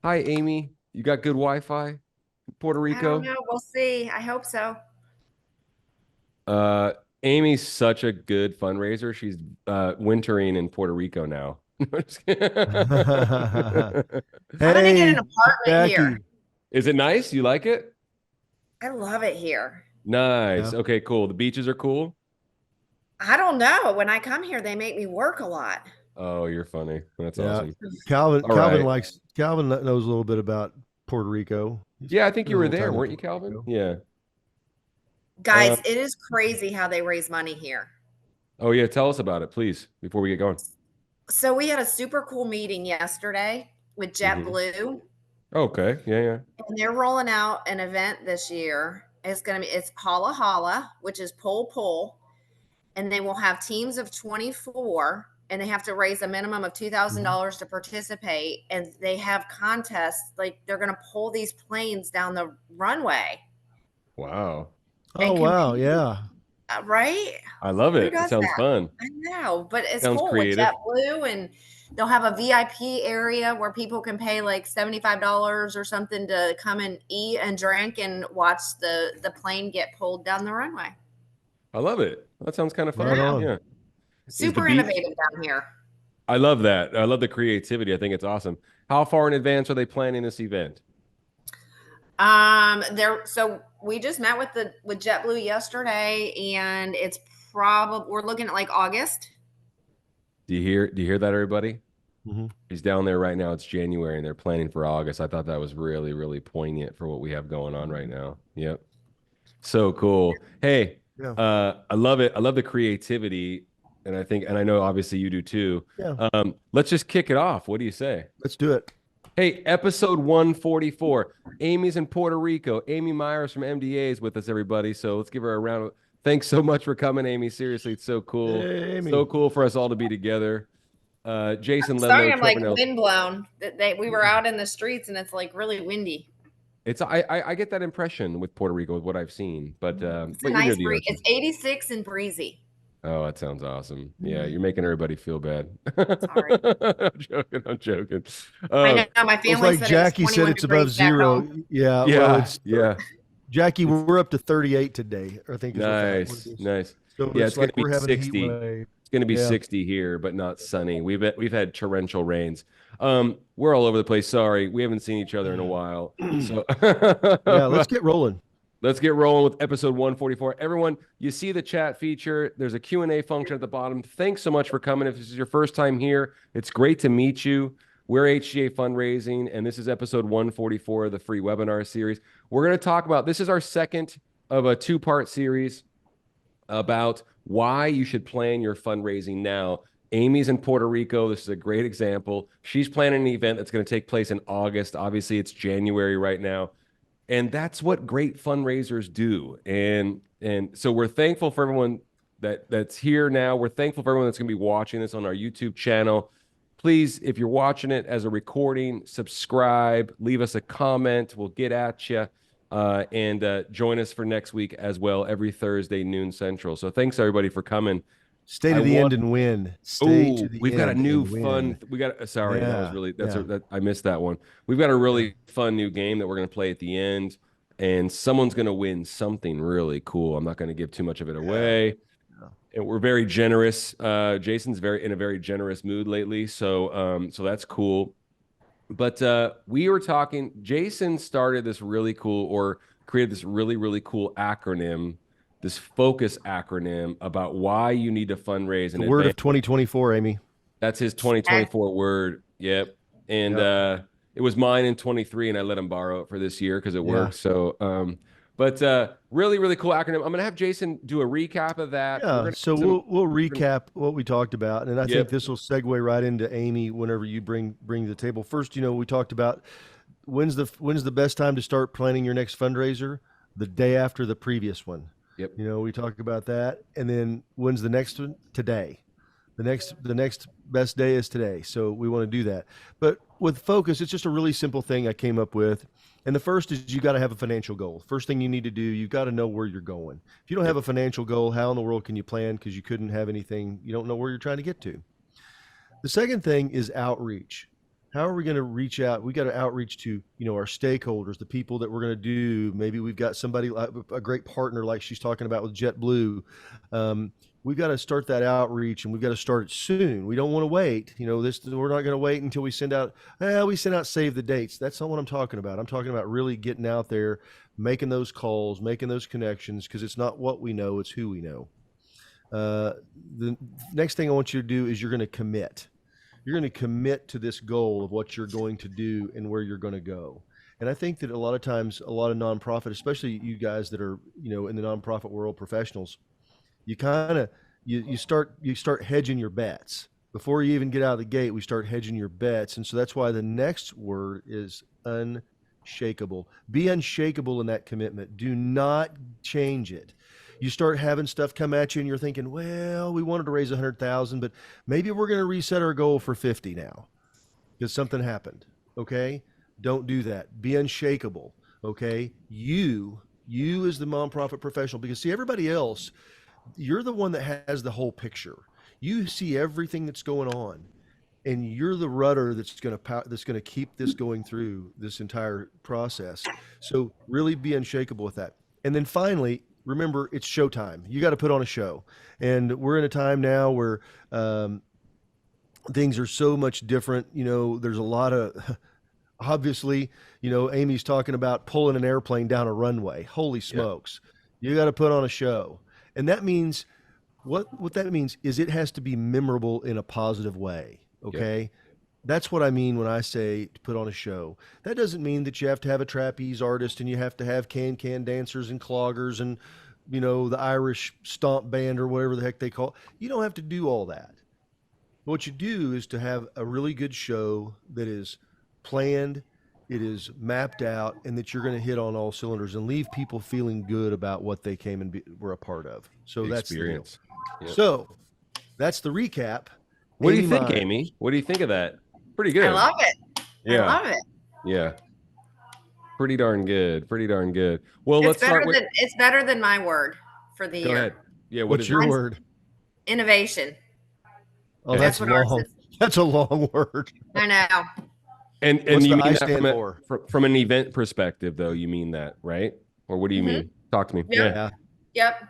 Hi, Amy. You got good Wi-Fi in Puerto I don't Rico? know. We'll see. I hope so. Uh, Amy's such a good fundraiser. She's wintering in Puerto Rico now. Just kidding. I'm gonna get an Hey, apartment here. Jackie. Is it nice? You like it? I love it here. Nice. Yeah. Okay, cool. The beaches are cool. I don't know. When I come here, they make me work a lot. Oh, you're funny. That's Yeah. awesome. Calvin All Calvin right. likes Calvin knows a little bit about Puerto Rico. He Yeah, I think spent you a were little there, time in weren't you, Puerto Calvin? Rico. Yeah. Guys, Um, it is crazy how they raise money here. oh yeah, tell us about it, please, before we get going. So we had a super cool meeting yesterday with Hmm. JetBlue, Okay. Yeah, yeah. and they're rolling out an event this year. It's Holla Holla, which is pull pull, and they will have teams of 24 and they have to raise a minimum of Mhm. $2,000 to participate, and they have contests like they're going to pull these planes down the runway Wow. Oh and wow, compete, yeah. right? I love Who it. It does sounds that? fun. I know, but it's Sounds cool with creative. JetBlue, and they'll have a VIP area where people can pay like $75 or something to come and eat and drink and watch the plane get pulled down the runway. I love it. That sounds kind of I Right fun. know. on. Yeah. Is the Super beach? innovative down here. I love that. I love the creativity. I think it's awesome. How far in advance are they planning this event? There. So we just met with JetBlue yesterday, and it's probably we're looking at like August. Do you hear that, everybody? Hmm. He's down there right now. It's January and they're planning for August. I thought that was really, really poignant for what we have going on right now. Yep. So cool. Hey, Yeah. I love it. I love the creativity. And I think, and I know obviously you do too. Yeah. Let's just kick it off. What do you say? Let's do it. Hey, episode 144. Amy's in Puerto Rico. Amy Meyers from MDA is with us, everybody. So let's give her a round of thanks so much for coming, Amy. Seriously, it's so cool. Hey, So Amy. cool for us all to be together. Jason Sorry, Ledlow, I'm Trevor like Nell. windblown. That we were out in the streets and it's like really windy. I get that impression with Puerto Rico with what I've seen, It's a but you're near nice the breeze. ocean. It's 86 and breezy. Oh, that sounds awesome. Yeah, you're Mhm. making everybody feel bad. Sorry. I'm joking. I'm joking. I Uh, know my Well, it's family like said it was Jackie said 21 it's above degrees back zero. home. Yeah, well yeah, it's yeah. Jackie, It's we're up to 38 today, I think is what it nice, is. nice. So Yeah, it's it's gonna like be we're having a heat 60. wave. It's gonna be Yeah. 60 here, but not sunny. We've had torrential rains. We're all over the place. Sorry, we haven't seen each other in a while. So Yeah, let's get rolling. let's get rolling with episode 144. Everyone, you see the chat feature. There's a Q&A function at the bottom. Thanks so much for coming. If this is your first time here, it's great to meet you. We're HGA Fundraising, and this is episode 144 of the free webinar series. We're going to talk about, this is our second of a two-part series about why you should plan your fundraising now. Amy's in Puerto Rico. This is a great example. She's planning an event that's going to take place in August. Obviously, it's January right now. And that's what great fundraisers do. And so we're thankful for everyone that's here now. We're thankful for everyone that's going to be watching this on our YouTube channel. Please, if you're watching it as a recording, subscribe, leave us a comment. We'll get at you. And join us for next week as well, every Thursday, noon Central. So thanks everybody for coming. Stay I to the want. end and win. Stay to Oh, the we've got a end new and fun. win. We got. Sorry, that was Yeah. really. Yeah. I missed that one. We've got a Yeah. really fun new game that we're gonna play at the end, and someone's gonna win something really cool. I'm not gonna give too much of it Yeah. away. Yeah. And we're very generous. Jason's very in a very generous mood lately, so that's cool. But we were talking. Jason started this really cool, or created this really really cool acronym, this focus acronym about why you need to fundraise in The word advance. of 2024, Amy. That's his Okay. 2024 word. Yep. And Yep. it was mine in 23, and I let him borrow it for this year because it Yeah. works. So but really, really cool acronym. I'm gonna have Jason do a recap of that. We're Yeah. gonna So some we'll we're gonna, recap what we talked about, and I think yep. this will segue right into Amy whenever you bring the table. First, we talked about when's the best time to start planning your next fundraiser? The day after the previous one. Yep. We talked about that, and then when's the next one? Today. The next best day is today. So we want to do that. But with focus, it's just a really simple thing I came up with. And the first is you got to have a financial goal. First thing you need to do, you got to know where you're going. If you don't have Yep. a financial goal, how in the world can you plan? Because you couldn't have anything, you don't know where you're trying to get to. The second thing is outreach. How are we going to reach out? We got to outreach to, our stakeholders, the people that we're going to do. Maybe we've got somebody like a great partner, like she's talking about with JetBlue. We've got to start that outreach, and we've got to start it soon. We don't want to wait. We're not going to wait until we send out save the dates. That's not what I'm talking about. I'm talking about really getting out there, making those calls, making those connections, because it's not what we know, it's who we know. The next thing I want you to do is you're going to commit. You're going to commit to this goal of what you're going to do and where you're going to go. And I think that a lot of times, a lot of nonprofit, especially you guys that are, in the nonprofit world, professionals, you kind of, you start hedging your bets. Before you even get out of the gate, we start hedging your bets. And so that's why the next word is unshakable. Be unshakable in that commitment. Do not change it. You start having stuff come at you and you're thinking, well, we wanted to raise 100,000, but maybe we're going to reset our goal for 50 now because something happened. Okay. Don't do that. Be unshakable. Okay. You as the nonprofit professional, because see, everybody else, you're the one that has the whole picture. You see everything that's going on, and you're the rudder that's going to keep this going through this entire process. So really be unshakable with that. And then finally, remember, it's showtime. You got to put on a show. And we're in a time now where things are so much different. There's a lot of, obviously, Amy's talking about pulling an airplane down a runway. Holy smokes. Yeah. You got to put on a show. And that means, what that means is it has to be memorable in a positive way. Okay. Yeah. That's what I mean when I say to put on a show. That doesn't mean that you have to have a trapeze artist and you have to have can dancers and cloggers and, the Irish stomp band or whatever the heck they call it. You don't have to do all that. What you do is to have a really good show that is planned, it is mapped out, and that you're going to hit on all cylinders and leave people feeling good about what they came and were a part of. So that's the deal. Yep. So that's the recap. What do you think, Amy? What do you think of that? Pretty good. I love it. Yeah. I love it. Yeah. Pretty darn good. Pretty darn good. Well, it's better than my word for the year. Go ahead. Yeah. What's your word? Innovation. Oh, that's what long. That's a long word. I know. And you mean that from an event perspective, though, you mean that, right? Or what do you mean? Talk to me. Yep. Yep.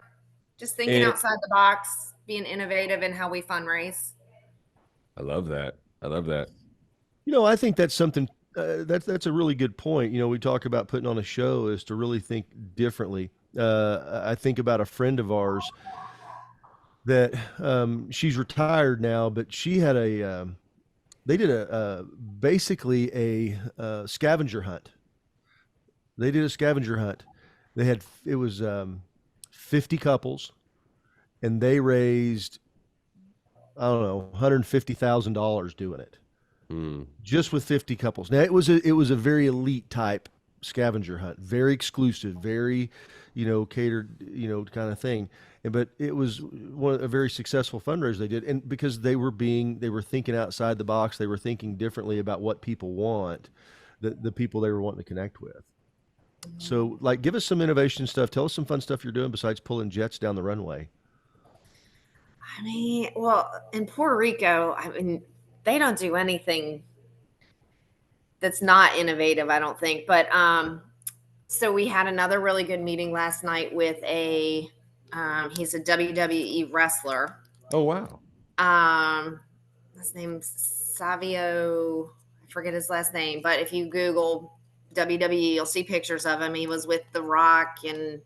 Just thinking outside the box, being innovative in how we fundraise. I love that. I think that's something that's a really good point. We talk about putting on a show is to really think differently. I think about a friend of ours that she's retired now, but she had they did basically a scavenger hunt. They did a scavenger hunt. It was 50 couples, and they raised, I don't know, $150,000 doing it. Just with 50 couples. Now it was a very elite type scavenger hunt, very exclusive, very, catered, kind of thing. But it was a very successful fundraiser they did. And because they were thinking outside the box, they were thinking differently about what people want, the people they were wanting to connect with. So give us some innovation stuff. Tell us some fun stuff you're doing besides pulling jets down the runway. In Puerto Rico, they don't do anything that's not innovative, I don't think. But so we had another really good meeting last night with he's a WWE wrestler. Oh, wow. His name's Savio. I forget his last name, but if you Google WWE, you'll see pictures of him. He was with The Rock and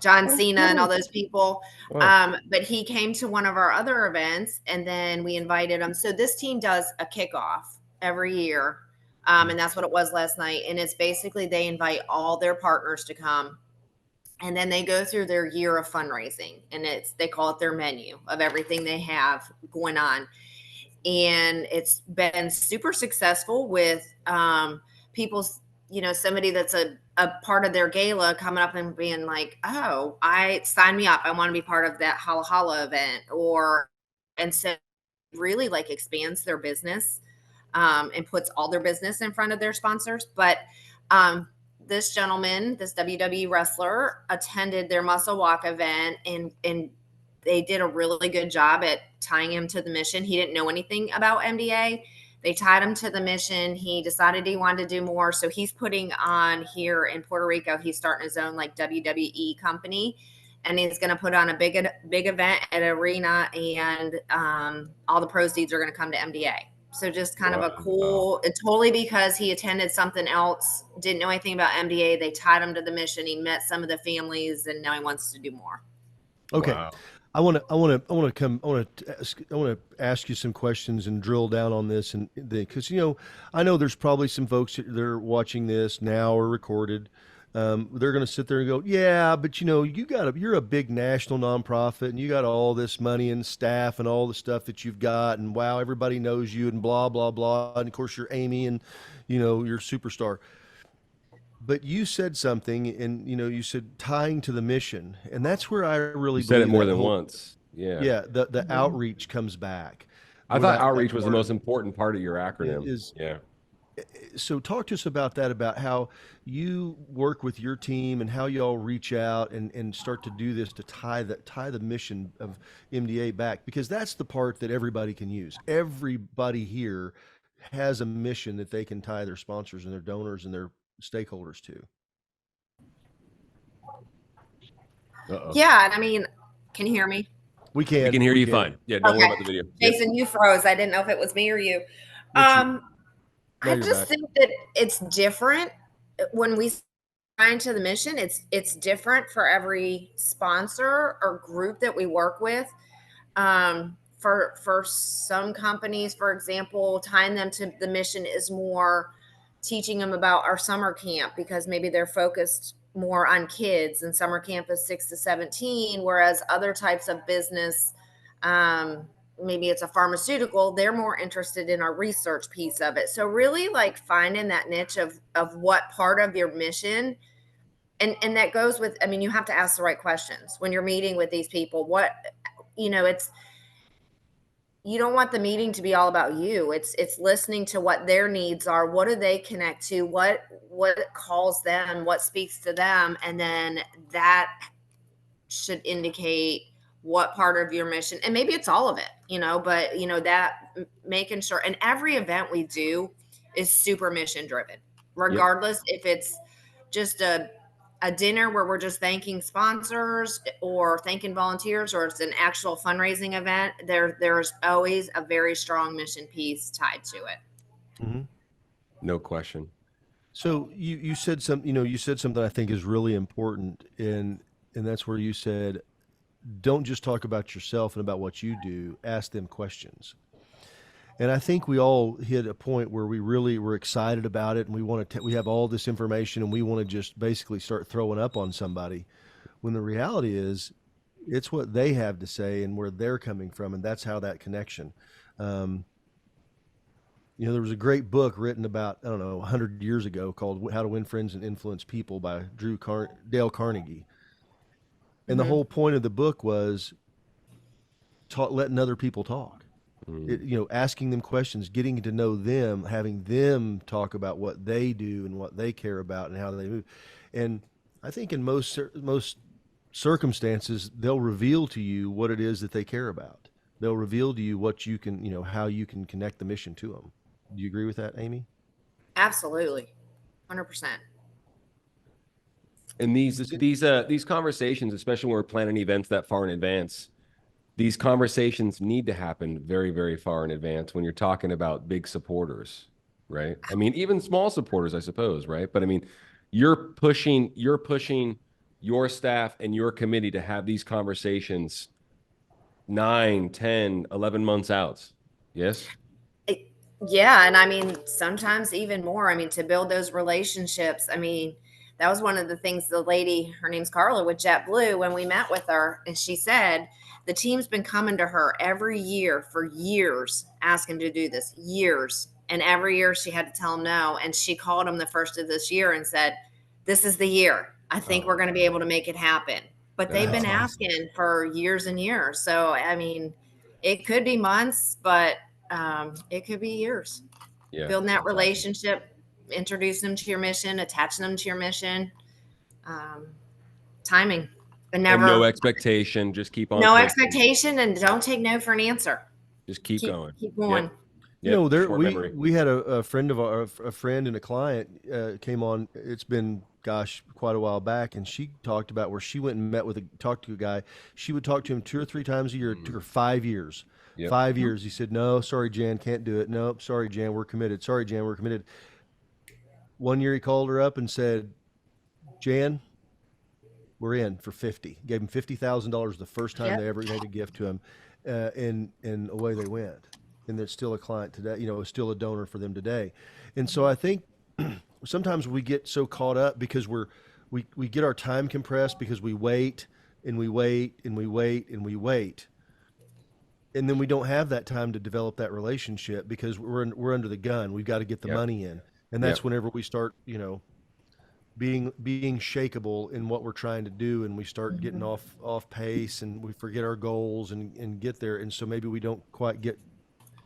John Cena and all those people. Wow. But he came to one of our other events, and then we invited him. So this team does a kickoff every year. And that's what it was last night. And it's basically they invite all their partners to come, and then they go through their year of fundraising, and they call it their menu of everything they have going on. And it's been super successful with people's, somebody that's a part of their gala coming up and being like, oh, sign me up. I want to be part of that Holla Holla event. And so really expands their business and puts all their business in front of their sponsors. But this gentleman, this WWE wrestler, attended their Muscle Walk event, and they did a really good job at tying him to the mission. He didn't know anything about MDA. They tied him to the mission. He decided he wanted to do more. So he's putting on here in Puerto Rico. He's starting his own like WWE company, and he's going to put on a big event at an arena, and all the proceeds are going to come to MDA. So just kind of a cool, totally because he attended something else, didn't know anything about MDA. They tied him to the mission. He met some of the families, and now he wants to do more. Okay. Wow. I want to ask you some questions and drill down on this, and because I know there's probably some folks that are watching this now or recorded. They're going to sit there and go, yeah, but you're a big national nonprofit, and you got all this money and staff and all the stuff that you've got, and wow, everybody knows you, and blah blah blah, and of course you're Amy, and you're a superstar. But you said something, and you said tying to the mission, and that's where I really said it more than once. Yeah. Yeah. The outreach comes back. I thought outreach was the most important part of your acronym. Yeah. So talk to us about that, about how you work with your team and how you all reach out and start to do this to tie the mission of MDA back, because that's the part that everybody can use. Everybody here has a mission that they can tie their sponsors and their donors and their stakeholders to. Yeah, and I mean, can you hear me? We can hear you fine. Yeah, don't worry about the video. Jason, you froze. I didn't know if it was me or you. I just think that it's different when we sign to the mission. It's different for every sponsor or group that we work with. For some companies, for example, tying them to the mission is more teaching them about our summer camp, because maybe they're focused more on kids, and summer camp is 6 to 17, whereas other types of business, maybe it's a pharmaceutical, they're more interested in our research piece of it. So really like finding that niche of what part of your mission, and that goes with, I mean, you have to ask the right questions when you're meeting with these people. What, you don't want the meeting to be all about you. It's listening to what their needs are. What do they connect to? What calls them? What speaks to them? And then that should indicate what part of your mission, and maybe it's all of it, but that making sure, and every event we do is super mission driven, regardless if it's just a dinner where we're just thanking sponsors or thanking volunteers, or it's an actual fundraising event. There's always a very strong mission piece tied to it. Mm-hmm. No question. So you said something I think is really important, and that's where you said, don't just talk about yourself and about what you do, ask them questions. And I think we all hit a point where we really were excited about it, and we have all this information, and we want to just basically start throwing up on somebody, when the reality is it's what they have to say and where they're coming from, and that's how that connection. There was a great book written about, 100 years ago called How to Win Friends and Influence People by Dale Carnegie. And the whole point of the book was letting other people talk. Asking them questions, getting to know them, having them talk about what they do and what they care about and how they move. And I think in most circumstances, they'll reveal to you what it is that they care about. They'll reveal to you what you can, how you can connect the mission to them. Do you agree with that, Amy? Absolutely. 100%. And these conversations, especially when we're planning events that far in advance, these conversations need to happen very, very far in advance when you're talking about big supporters, right? I mean, even small supporters, I suppose, right? But I mean, you're pushing your staff and your committee to have these conversations 9, 10, 11 months out. Yes? Yeah. And I mean, sometimes even more, to build those relationships. That was one of the things the lady, her name's Carla with JetBlue, when we met with her, and she said the team's been coming to her every year for years, asking to do this, years. And every year she had to tell them no. And she called them the first of this year and said, this is the year. I think we're going to be able to make it happen. But they've been asking for years and years. So, it could be months, but it could be years. Yeah, building that relationship. Awesome. Introduce them to your mission, attaching them to your mission, timing, and no expectation. Just keep on. No expectation, and don't take no for an answer. Just keep going. Keep going. You know, there short memory. we had a friend of a friend and a client came on. It's been, gosh, quite a while back, and she talked about where she went and talked to a guy. She would talk to him 2 or 3 times a year. It took her 5 years. Yep. 5 years. He said, "No, sorry, Jan, can't do it. Nope, sorry, Jan, we're committed. Sorry, Jan, we're committed." One year he called her up and said, "Jan, we're in for 50." Gave him $50,000 the first time they ever made a gift to him, and away they went. And they're still a client today, you know, still a donor for them today. And so I think sometimes we get so caught up because we get our time compressed because we wait and we wait and we wait and we wait. And then we don't have that time to develop that relationship because we're under the gun. We've got to get the money in. And that's whenever we start, you know, being shakeable in what we're trying to do, and we start getting off pace, and we forget our goals and get there. And so maybe we don't quite get,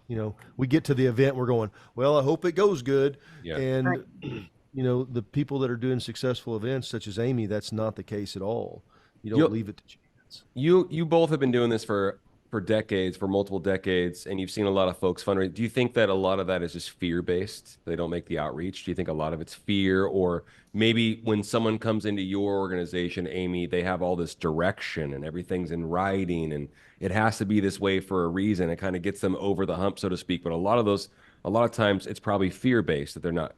you know, we get to the event, we're going, well, I hope it goes good. Yeah. And, you know, the people that are doing successful events such as Amy, that's not the case at all. You don't leave it to chance. You both have been doing this for decades, for multiple decades, and you've seen a lot of folks fundraise. Do you think that a lot of that is just fear-based? They don't make the outreach? Do you think a lot of it's fear? Or maybe when someone comes into your organization, Amy, they have all this direction and everything's in writing and it has to be this way for a reason. It kind of gets them over the hump, so to speak. But a lot of times it's probably fear-based that they're not,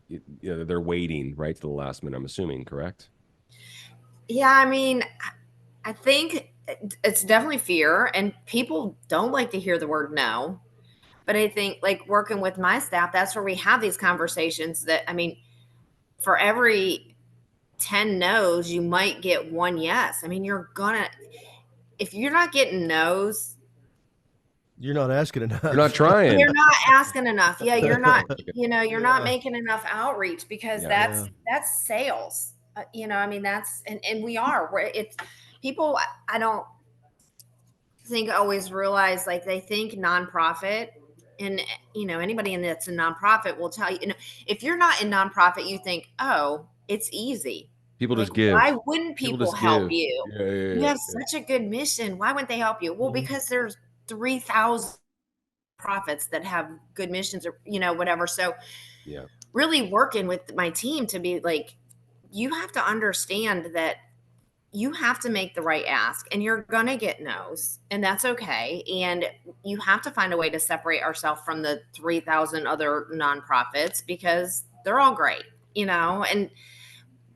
you know, they're waiting right to the last minute, I'm assuming, correct? Yeah, I mean, I think it's definitely fear, and people don't like to hear the word no. But I think, like, working with my staff, that's where we have these conversations that, I mean, for every 10 no's, you might get 1 yes. I mean, if you're not getting no's, you're not asking enough. You're not trying. You're not asking enough. Yeah, you're not, you know, you're not making enough outreach because that's sales. You know, I mean, and it's people, I don't think always realize, like, they think nonprofit, and, you know, anybody that's a nonprofit will tell you, you know, if you're not in nonprofit, you think, oh, it's easy. People Like, just give. why wouldn't people help you? Yeah, You have such a good mission. Why wouldn't they help you? Well, because there's 3,000 profits that have good missions, or, you know, whatever. So really working with my team to be like, you have to understand that you have to make the right ask, and you're going to get no's, and that's okay. And you have to find a way to separate ourselves from the 3,000 other nonprofits because they're all great, you know. And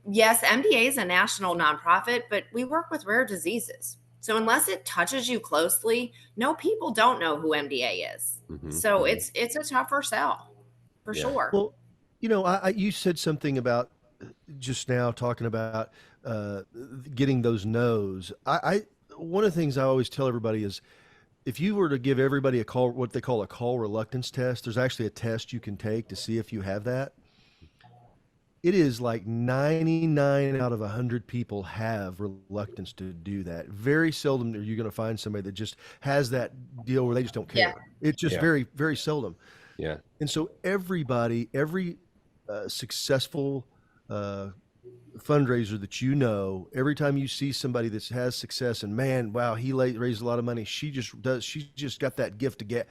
yes, MDA is a national nonprofit, but we work with rare diseases. So unless it touches you closely, people don't know who MDA is. So it's a tougher sell for sure. Well, you know, you said something about just now talking about getting those no's. One of the things I always tell everybody is, if you were to give everybody what they call a call reluctance test, there's actually a test you can take to see if you have that. It is like 99 out of 100 people have reluctance to do that. Very seldom are you going to find somebody that just has that deal where they just don't care. It's just very, very seldom. Yeah. And so every successful fundraiser that, you know, every time you see somebody that has success and, man, wow, he raised a lot of money, she's just got that gift to get.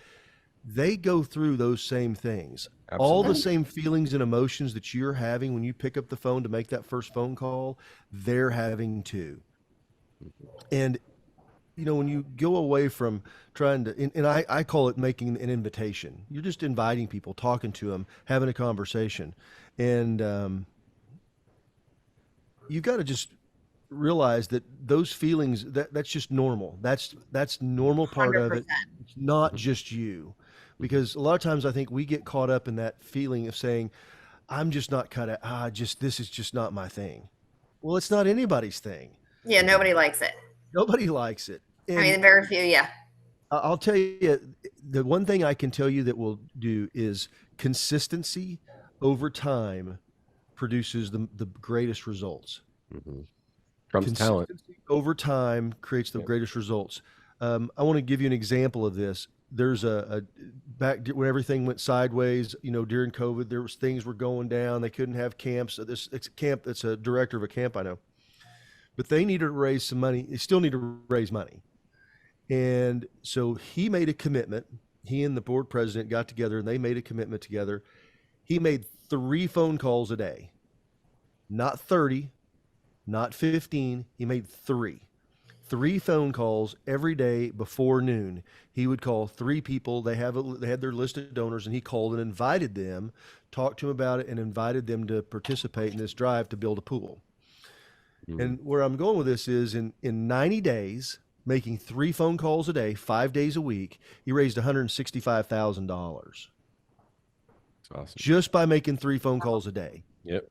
They go through those same things. Absolutely. All the same feelings and emotions that you're having when you pick up the phone to make that first phone call, they're having too. And, you know, when you go away from trying to, and I call it making an invitation. You're just inviting people, talking to them, having a conversation. And you've got to just realize that those feelings, that's just normal. That's normal part 100%. Of it. It's not just you. Because a lot of times I think we get caught up in that feeling of saying, I'm just not cut out. This is just not my thing. Well, it's not anybody's thing. Yeah. Nobody likes it. Nobody likes it. And I mean, very few. Yeah. I'll tell you, the one thing I can tell you that will do is consistency over time produces the greatest results. From talent. Over time creates the greatest results. I want to give you an example of this. There's back when everything went sideways, you know, during COVID, there was things were going down. They couldn't have camps. It's a camp. That's a director of a camp I know, but they needed to raise some money. They still need to raise money. And so he made a commitment. he and the board president got together and they made a commitment together. He made 3 phone calls a day, not 30, not 15. He made 3 phone calls every day before noon. He would call 3 people. They had their list of donors, and he called and invited them, talked to them about it, and invited them to participate in this drive to build a pool. And where I'm going with this is in 90 days, making 3 phone calls a day, 5 days a week, he raised $165,000. That's awesome. Just by making 3 phone calls a day. Yep.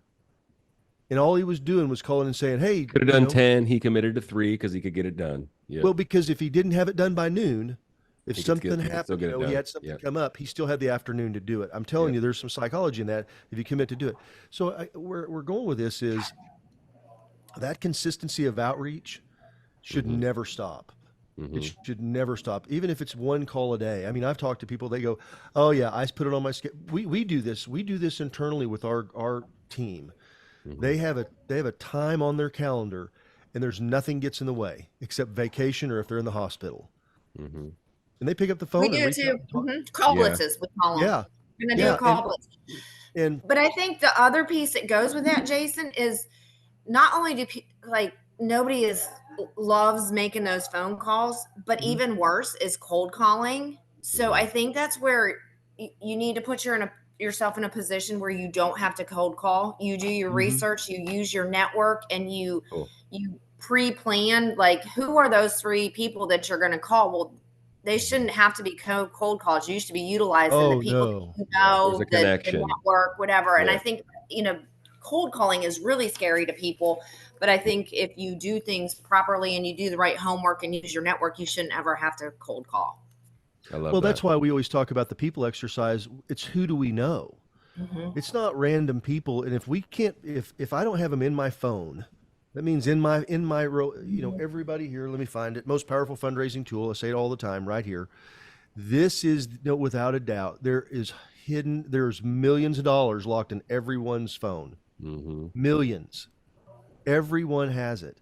And all he was doing was calling and saying, hey, could have done 10. He committed to 3 because he could get it done. Yep. Well, because if he didn't have it done by noon, if something happened, he had something come up, he still had the afternoon to do it. I'm telling you, there's some psychology in that if you commit to do it. So where we're going with this is that consistency of outreach should never stop. It should never stop, even if it's 1 call a day. I mean, I've talked to people, they go, oh yeah, I put it on my schedule. We do this. We do this internally with our team. They have a time on their calendar, and there's nothing gets in the way except vacation or if they're in the hospital. And they pick up the phone. We do too. Call blitzes, we call them. Yeah. We're going to do a call blitz. But I think the other piece that goes with that, Jason, is not only do nobody loves making those phone calls, but even worse is cold calling. So I think that's where you need to put yourself in a position where you don't have to cold call. You do your research, you use your network, and you pre-plan, like, who are those 3 people that you're going to call? Well, they shouldn't have to be cold calls. You should be utilizing the people that you know, the network, whatever. And I think, cold calling is really scary to people. But I think if you do things properly and you do the right homework and use your network, you shouldn't ever have to cold call. I love that. That's why we always talk about the people exercise. It's who do we know? It's not random people. And if we can't, if I don't have them in my phone, that means in my everybody here, let me find it. Most powerful fundraising tool. I say it all the time right here. This is without a doubt, there's millions of dollars locked in everyone's phone. Millions. Everyone has it.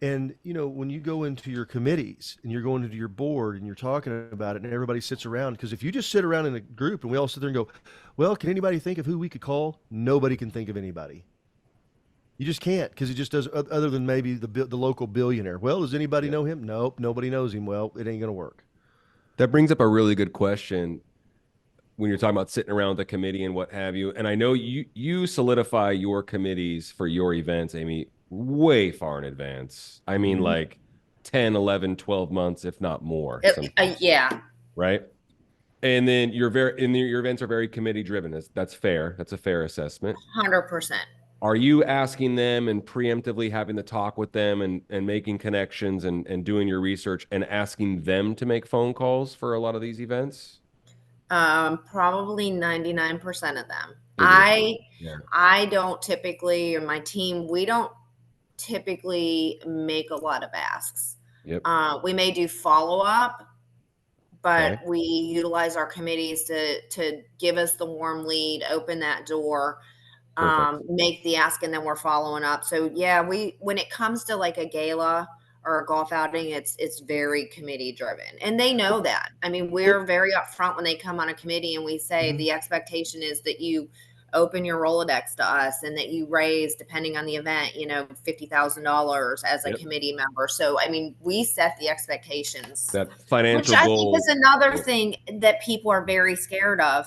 And, when you go into your committees and you're going into your board and you're talking about it and everybody sits around, because if you just sit around in a group and we all sit there and go, well, can anybody think of who we could call? Nobody can think of anybody. You just can't, because it just does, other than maybe the local billionaire. Well, does anybody know him? Nope, nobody knows him. Well, it ain't going to work. That brings up a really good question when you're talking about sitting around the committee and what have you. And I know you solidify your committees for your events, Amy, way far in advance. I mean, like 10, 11, 12 months, if not more. Yeah. Right. And then your events are very committee driven. That's fair. That's a fair assessment. 100%. Are you asking them and preemptively having the talk with them and making connections and doing your research and asking them to make phone calls for a lot of these events? Probably 99% of them. I don't typically, or my team, we don't typically make a lot of asks. We may do follow-up, but we utilize our committees to give us the warm lead, open that door, make the ask, and then we're following up. So when it comes to like a gala or a golf outing, it's very committee driven, and they know that. I mean, we're very upfront when they come on a committee, and we say the expectation is that you open your Rolodex to us and that you raise, depending on the event, $50,000 as a committee member. So, I mean, we set the expectations. That financial goal. Which I think is another thing that people are very scared of,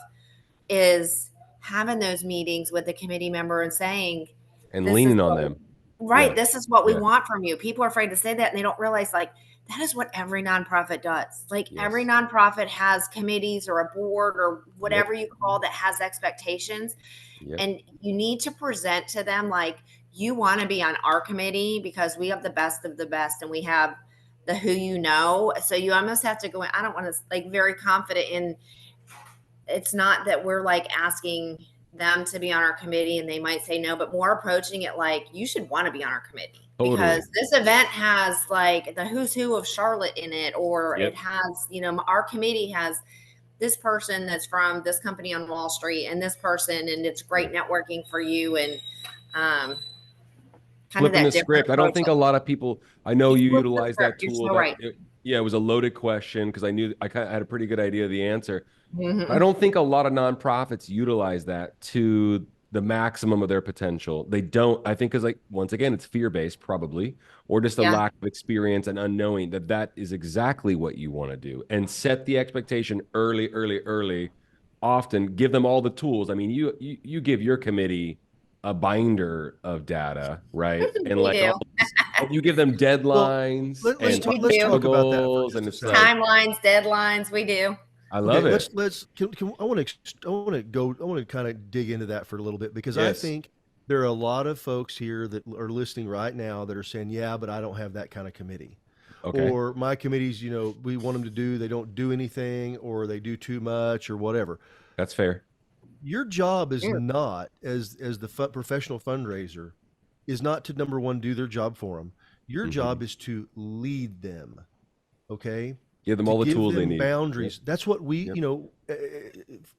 is having those meetings with the committee member and saying, and leaning on them. Right. This is what we want from you. People are afraid to say that, and they don't realize, like, that is what every nonprofit does. Like, every nonprofit has committees or a board or whatever you call that has expectations. And you need to present to them, like, you want to be on our committee because we have the best of the best and we have the who you know. So you almost have to go in. I don't want to, like, very confident in, it's not that we're like asking them to be on our committee and they might say no, but more approaching it like, you should want to be on our committee. Because this event has like the who's who of Charlotte in it, or it has, our committee has this person that's from this company on Wall Street and this person, and it's great networking for you. And kind flipping of that the script. I don't think a lot of people, I know you utilize that tool. So right. Yeah, it was a loaded question because I knew I kind of had a pretty good idea of the answer. I Mhm. don't think a lot of nonprofits utilize that to the maximum of their potential. They don't, I think, because like once again, it's fear-based probably, or just a Yeah. lack of experience and unknowing that that is exactly what you want to do. And set the expectation early, early, early. Often give them all the tools. I mean, you give your committee a binder of data, right? And We like all do. this, and you give them Well, deadlines and We let's do. talk about that for deliverables, just and a it's second. like, Timelines, deadlines, we do. I Okay, love it. I want to kind of dig into that for a little bit because I Yes. think there are a lot of folks here that are listening right now that are saying, yeah, but I don't have that kind of committee. Okay. Or my committees, we want them to do, they don't do anything, or they do too much, or whatever. That's fair. Your job is Yeah. not as the professional fundraiser is not to number one do their job for them. Your Mhm. job is to lead them. Okay, Give them to all the give tools they them need. Yep. boundaries. That's what we, Yep.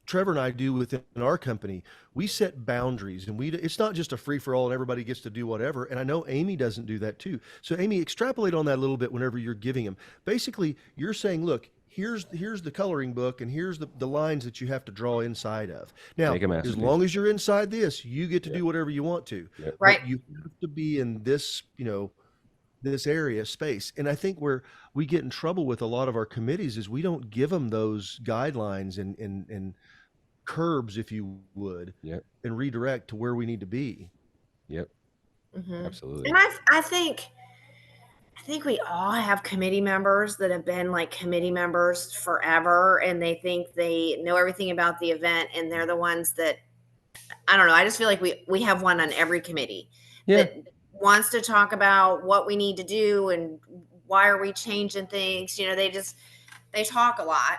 Trevor and I do within our company. We set boundaries, and it's not just a free for all and everybody gets to do whatever. And I know Amy doesn't do that too. So Amy, extrapolate on that a little bit whenever you're giving them. Basically, you're saying, look, here's the coloring book, and here's the lines that you have to draw inside of. Now, Make a as masterpiece. long as you're inside this, you get to Yep. do whatever you want to. Yep. Right. But you have to be in this, this area space. And I think where we get in trouble with a lot of our committees is we don't give them those guidelines and curbs, if you would, Yep. and redirect to where we need to be. Yep. Mhm. Absolutely. And I think we all have committee members that have been like committee members forever, and they think they know everything about the event, and they're the ones that, I don't know. I just feel like we have one on every committee Yeah. that wants to talk about what we need to do and why are we changing things. They talk a lot.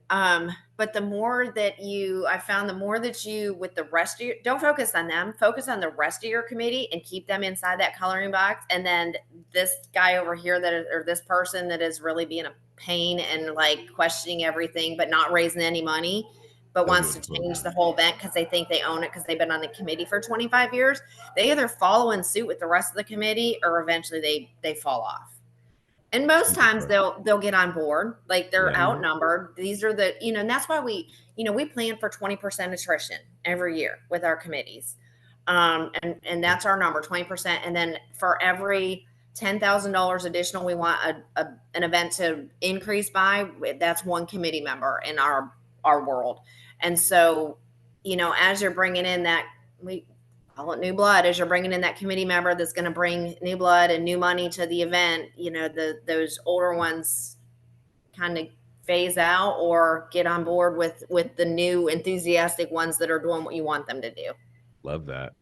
But I found the more that you, with the rest of your, don't focus on them, focus on the rest of your committee and keep them inside that coloring box. And then this guy over here or this person that is really being a pain and like questioning everything, but not raising any money, but wants to change the whole event because they think they own it because they've been on the committee for 25 years. They either follow in suit with the rest of the committee or eventually they fall off. And most times they'll get on board, like they're Yeah. outnumbered. These are and that's why we plan for 20% attrition every year with our committees. And that's our number, 20%. And then for every $10,000 additional we want an event to increase by, that's one committee member in our world. And so, as you're bringing in that, we call it new blood, as you're bringing in that committee member that's going to bring new blood and new money to the event, those older ones kind of phase out or get on board with the new enthusiastic ones that are doing what you want them to do. Love that.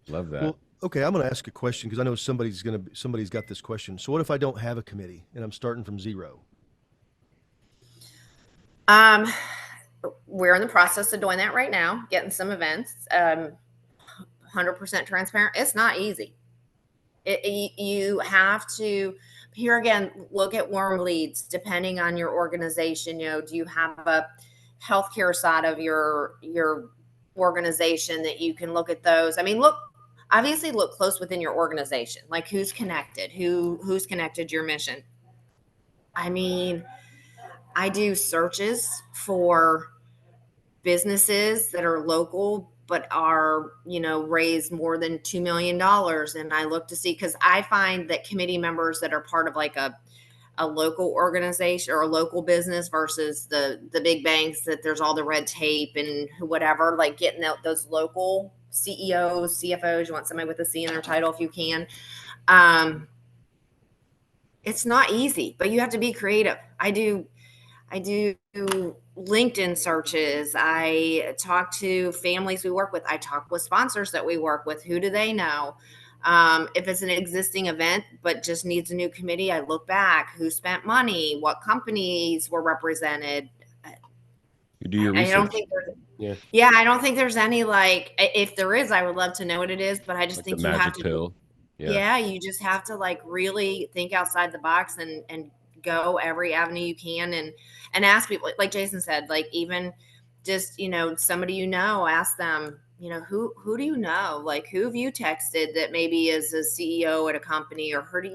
Love that. Well, okay, I'm going to ask a question because I know somebody's got this question. So what if I don't have a committee and I'm starting from zero? We're in the process of doing that right now, getting some events. 100% transparent. It's not easy. You have to, here again, look at warm leads depending on your organization. Do you have a healthcare side of your organization that you can look at those? I mean, obviously look close within your organization, like who's connected, who's connected to your mission. I mean, I do searches for businesses that are local but are raise more than $2 million, and I look to see, because I find that committee members that are part of like a local organization or a local business versus the big banks, that there's all the red tape and whatever, like getting those local CEOs, CFOs, you want somebody with a C in their title if you can. It's not easy, but you have to be creative. I do LinkedIn searches. I talk to families we work with. I talk with sponsors that we work with. Who do they know? If it's an existing event but just needs a new committee, I look back. Who spent money? What companies were represented? You do your I don't research. think I don't think there's any, like, if there is, I would love to know what it is, but I just Like think the you have magic to pill. yeah, you just have to like really think outside the box and go every avenue you can and ask people, like Jason said, like even just, somebody, ask them, who do you know? Like, who have you texted that maybe is a CEO at a company, or who do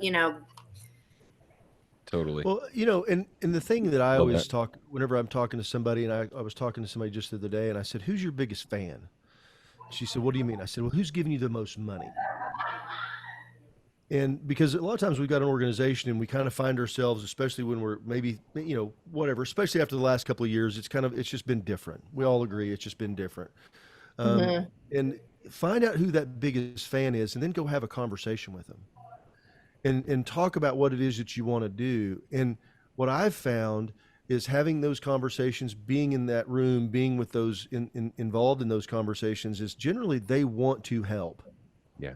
Totally. Well, you know, and the thing that I Love always that. talk whenever I'm talking to somebody, and I was talking to somebody just the other day, and I said, "Who's your biggest fan?" She said, "What do you mean?" I said, "Well, who's giving you the most money?" And because a lot of times we've got an organization and we kind of find ourselves, especially when we're maybe, you know, whatever, especially after the last couple of years, it's just been different. We all agree it's just been different. Um, Mhm. and find out who that biggest fan is and then go have a conversation with them and talk about what it is that you want to do. And what I've found is having those conversations, being in that room, being with those involved in those conversations is generally they want to help. Yeah.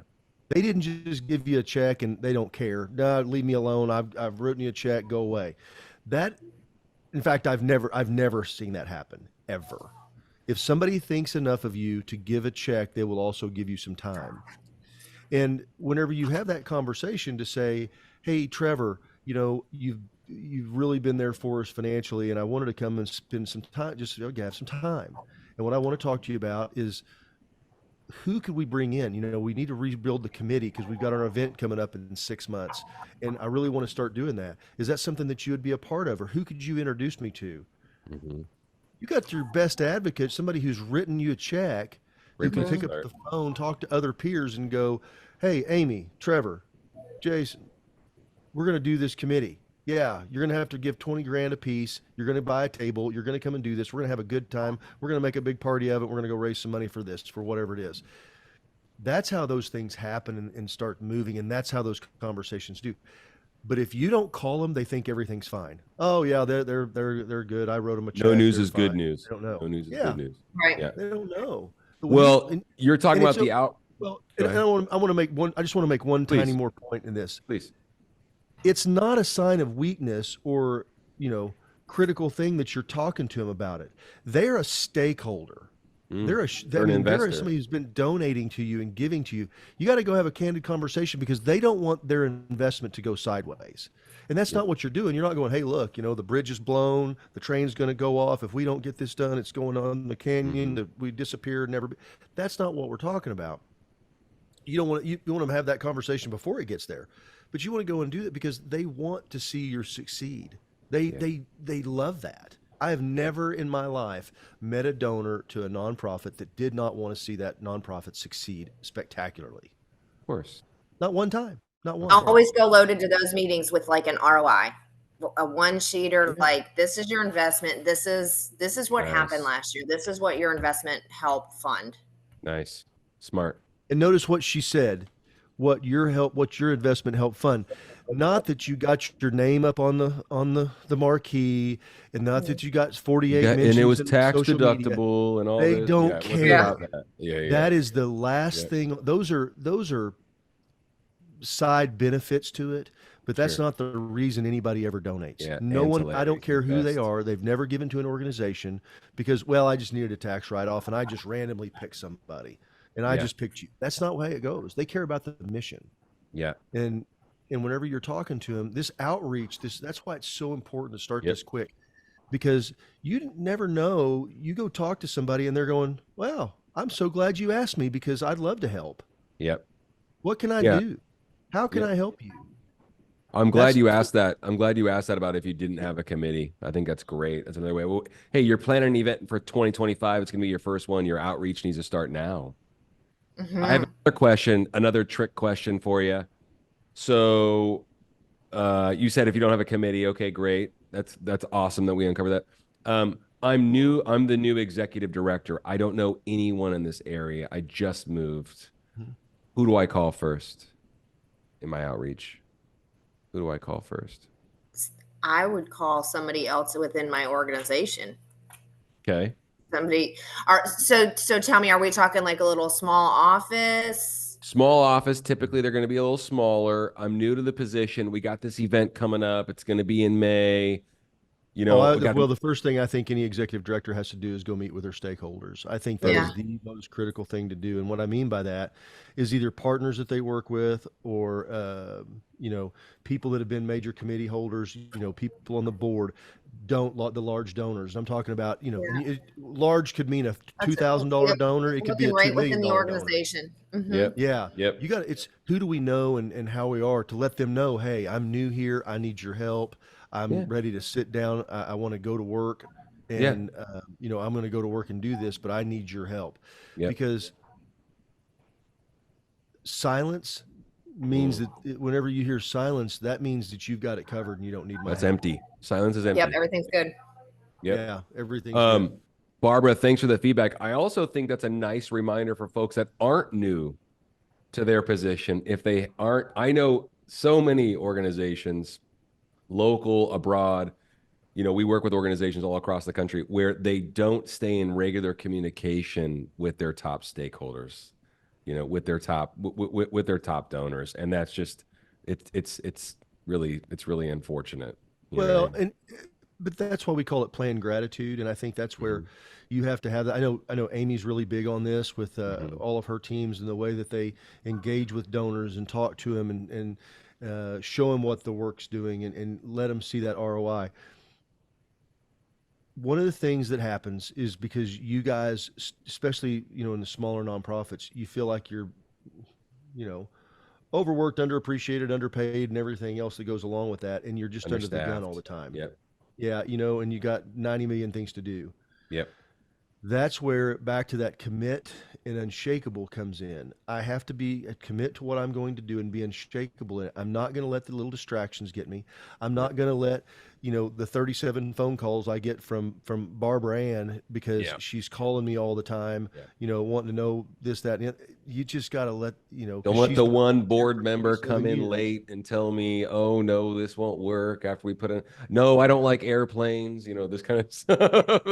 They didn't just give you a check and they don't care. No, leave me alone. I've written you a check. Go away. That, in fact, I've never seen that happen ever. If somebody thinks enough of you to give a check, they will also give you some time. And whenever you have that conversation to say, "Hey, Trevor, you know, you've really been there for us financially, and I wanted to come and spend some time, just have some time. And what I want to talk to you about is who could we bring in? You know, we need to rebuild the committee because we've got our event coming up in 6 months, and I really want to start doing that. Is that something that you would be a part of, or who could you introduce me to?" Mm-hmm. You got your best advocate, somebody who's written you a check, who Great can place to pick up start. the phone, talk to other peers, and go, "Hey, Amy, Trevor, Jason, we're going to do this committee. Yeah, you're going to have to give 20 grand a piece. You're going to buy a table. You're going to come and do this. We're going to have a good time. We're going to make a big party of it. We're going to go raise some money for this, for whatever it is." That's how those things happen and start moving. And that's how those conversations do. But if you don't call them, they think everything's fine. Oh yeah, they're good. I wrote them a No check. news They're is good fine. news. They don't know. No news is Yeah, good news. Right. Yeah. they don't know. But when you Well, you're talking and it's about the out. well, Go and ahead. I want to make one. I just want to make one tiny Please. more point in this. Please. It's not a sign of weakness or, you know, critical thing that you're talking to them about it. They're a stakeholder. They're an They're investor. somebody who's been donating to you and giving to you. You got to go have a candid conversation because they don't want their investment to go sideways. And that's not what you're doing. You're not going, "Hey, look, you know, the bridge is blown, the train's going to go off. If we don't get this done, it's going on the canyon. We disappear, never." That's not what we're talking about. You don't want you want to have that conversation before it gets there, but you want to go and do that because they want to see you succeed. They love that. I have never in my life met a donor to a nonprofit that did not want to see that nonprofit succeed spectacularly. Of course. Not one time. Not one. I'll always go loaded to those meetings with like an ROI, a one sheeter, like this is your investment. This is what happened last year. This is what your investment helped fund. Nice. Smart. And notice what she said, what your investment helped fund. Not that you got your name up on the marquee, and not that you got 48 mentions and it was in tax social media. deductible and all They this. don't Yeah, it wasn't care. about that. Yeah. That is the last thing. Those are side benefits to it, but that's not the reason anybody ever donates. Yeah, No one, I don't ancillary care who they invest. are. They've never given to an organization because, well, I just needed a tax write-off and I just randomly picked somebody and I just picked you. That's not the way it goes. They care about the mission. Yeah. And whenever you're talking to them, this outreach, that's why it's so important to start this quick, because you never know. You go talk to somebody and they're going, "Wow, I'm so glad you asked me because I'd love to help. Yep. What can I do? How can I help you?" I'm glad you asked that. I'm glad you asked that about if you didn't have a committee. I think that's great. That's another way. Well, hey, you're planning an event for 2025. It's going to be your first one. Your outreach needs to start now. I have another question, another trick question for you. So you said if you don't have a committee, okay, great. That's awesome that we uncovered that. I'm the new executive director. I don't know anyone in this area. I just moved. Who do I call first in my outreach? Who do I call first? I would call somebody else within my organization. Okay. So tell me, are we talking like a little small office? Small office. Typically, they're going to be a little smaller. I'm new to the position. We got this event coming up. It's going to be in May. You know, Well, the first thing I think any executive director has to do is go meet with their stakeholders. I think that Yeah. is the most critical thing to do. And what I mean by that is either partners that they work with or, you know, people that have been major committee holders, you know, people on the board, don't the large donors. I'm talking about, you know, Yeah. and large could mean a That's $2,000 donor. It could be looking a $2 right million within the donor. organization. Mm-hmm. Yep. Yeah. Yep. You got it's who do we know and how we are to let them know, hey, I'm new here. I need your help. I'm ready to sit down. I want to go to work and, you know, I'm going to go to work and do this, but I need your help because silence means that whenever you hear silence, that means that you've got it covered and you don't need my That's help. empty. Silence is empty. Yep. Everything's good. Yep. Yeah. Everything's good. Barbara, thanks for the feedback. I also think that's a nice reminder for folks that aren't new to their position. If they aren't, I know so many organizations, local, abroad, you know, we work with organizations all across the country where they don't stay in regular communication with their top stakeholders, you know, with their top with their top donors, and that's just it's really unfortunate. Well, but that's why we call it planned gratitude, and I think that's where you have to have that. I know Amy's really big on this with all of her teams and the way that they engage with donors and talk to them and show them what the work's doing and let them see that ROI. One of the things that happens is because you guys, especially, you know, in the smaller nonprofits, you feel like you're, you know, overworked, underappreciated, underpaid, and everything else that goes along with that. And you're just under the gun all the time. Yep. Yeah. You know, and you got 90 million things to do. Yep. That's where back to that commit and unshakable comes in. I have to commit to what I'm going to do and be unshakable in it. I'm not going to let the little distractions get me. I'm not going to let, you know, the 37 phone calls I get from Barbara Ann because she's calling me all the time, you know, wanting to know this, that, and you just got to let, you know, don't let the one board member come in late and tell me, oh no, this won't work after we put in, no, I don't like airplanes, you know, this kind of stuff,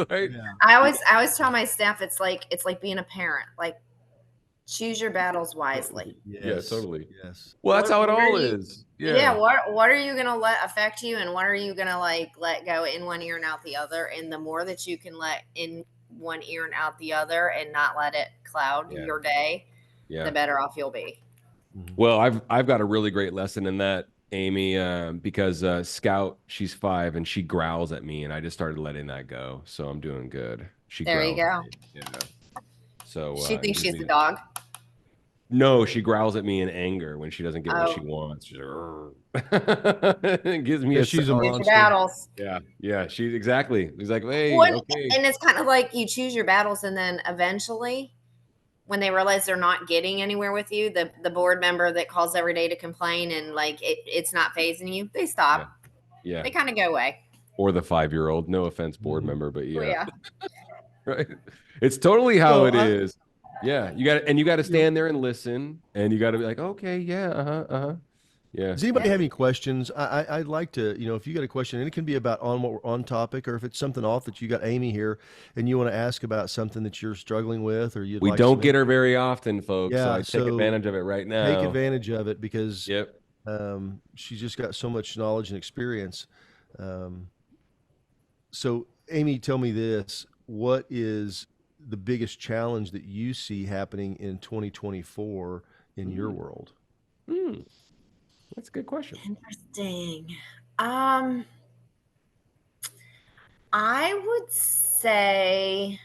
right? Yeah. I always tell my staff, it's like being a parent, like choose your battles wisely. Yes. Yeah, totally. Yes. Well, that's how it all is. Yeah. What are you gonna let affect you, and what are you gonna like let go in one ear and out the other? And the more that you can let in one ear and out the other, and not let it cloud your day, the better off you'll be. Well, I've got a really great lesson in that, Amy, because Scout, she's 5 and she growls at me, and I just started letting that go, so I'm doing good. There you go. Yeah. So she thinks she's a dog. No, she growls at me in anger when she doesn't get what she wants. She's it gives me she's a monster. Battles. Yeah. She's exactly. He's like, hey, okay. And it's kind of like you choose your battles, and then eventually, when they realize they're not getting anywhere with you, the board member that calls every day to complain and like it's not phasing you, they stop. Yeah. They kind of go away. Or the 5-year-old. No offense, board member, but yeah. Right. It's totally how it is. Yeah, you got to stand there and listen, and you got to be like, okay, yeah. Does anybody have any questions? I'd like to, you know, if you got a question, and it can be about on topic, or if it's something off that you got Amy here, and you want to ask about something that you're struggling with, or we don't get her very often, folks. Yeah, so I take advantage of it right now. Take advantage of it because she's just got so much knowledge and experience. So, Amy, tell me this: what is the biggest challenge that you see happening in 2024 in your world? That's a good question. Interesting. I would say